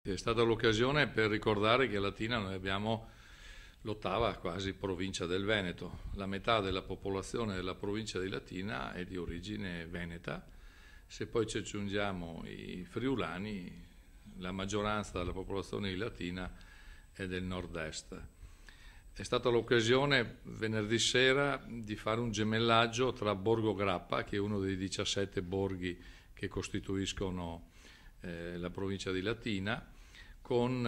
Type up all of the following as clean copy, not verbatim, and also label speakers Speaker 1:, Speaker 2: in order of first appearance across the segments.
Speaker 1: È stata l'occasione per ricordare che a Latina noi abbiamo l'ottava quasi provincia del Veneto. La metà della popolazione della provincia di Latina è di origine veneta. Se poi ci aggiungiamo i friulani, la maggioranza della popolazione di Latina è del nord-est. È stata l'occasione venerdì sera di fare un gemellaggio tra Borgo Grappa, che è uno dei 17 borghi che costituiscono la provincia di Latina, con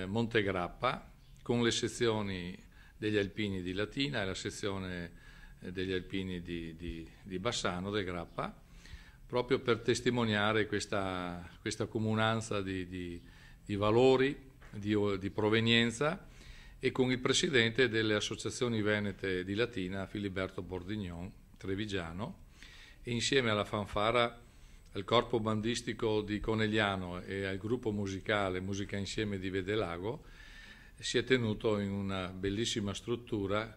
Speaker 1: Montegrappa, con le sezioni degli Alpini di Latina e la sezione degli Alpini di Bassano, del Grappa, proprio per testimoniare questa comunanza di valori, di provenienza, e con il presidente delle associazioni venete di Latina, Filiberto Bordignon, trevigiano, e insieme alla fanfara, al corpo bandistico di Conegliano e al gruppo musicale Musica Insieme di Vedelago si è tenuto in una bellissima struttura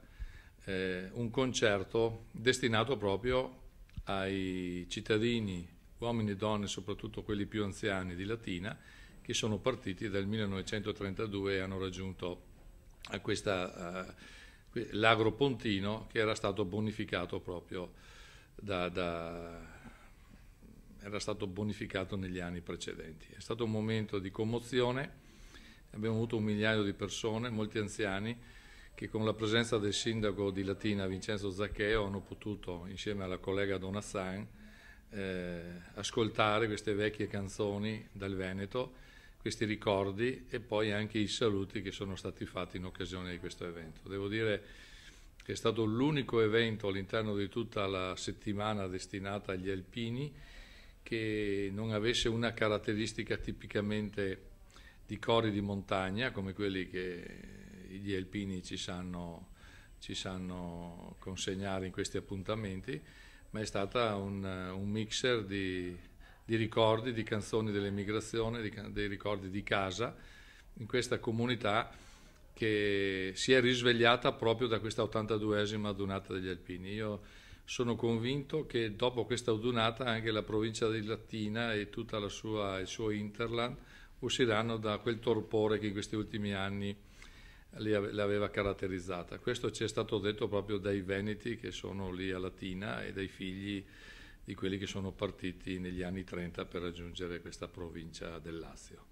Speaker 1: un concerto destinato proprio ai cittadini, uomini e donne, soprattutto quelli più anziani di Latina, che sono partiti dal 1932 e hanno raggiunto l'Agro Pontino, che era stato bonificato proprio era stato bonificato negli anni precedenti. È stato un momento di commozione, abbiamo avuto 1 migliaio di persone, molti anziani, che con la presenza del sindaco di Latina, Vincenzo Zaccheo, hanno potuto, insieme alla collega Donazzan, ascoltare queste vecchie canzoni dal Veneto, questi ricordi e poi anche i saluti che sono stati fatti in occasione di questo evento. Devo dire che è stato l'unico evento all'interno di tutta la settimana destinata agli alpini che non avesse una caratteristica tipicamente di cori di montagna, come quelli che gli alpini ci sanno consegnare in questi appuntamenti, ma è stata un mixer di ricordi, di canzoni dell'emigrazione, dei ricordi di casa, in questa comunità che si è risvegliata proprio da questa 82esima adunata degli alpini. Io sono convinto che dopo questa adunata anche la provincia di Latina e tutto il suo hinterland usciranno da quel torpore che in questi ultimi anni l'aveva caratterizzata. Questo ci è stato detto proprio dai veneti che sono lì a Latina e dai figli di quelli che sono partiti negli anni 30 per raggiungere questa provincia del Lazio.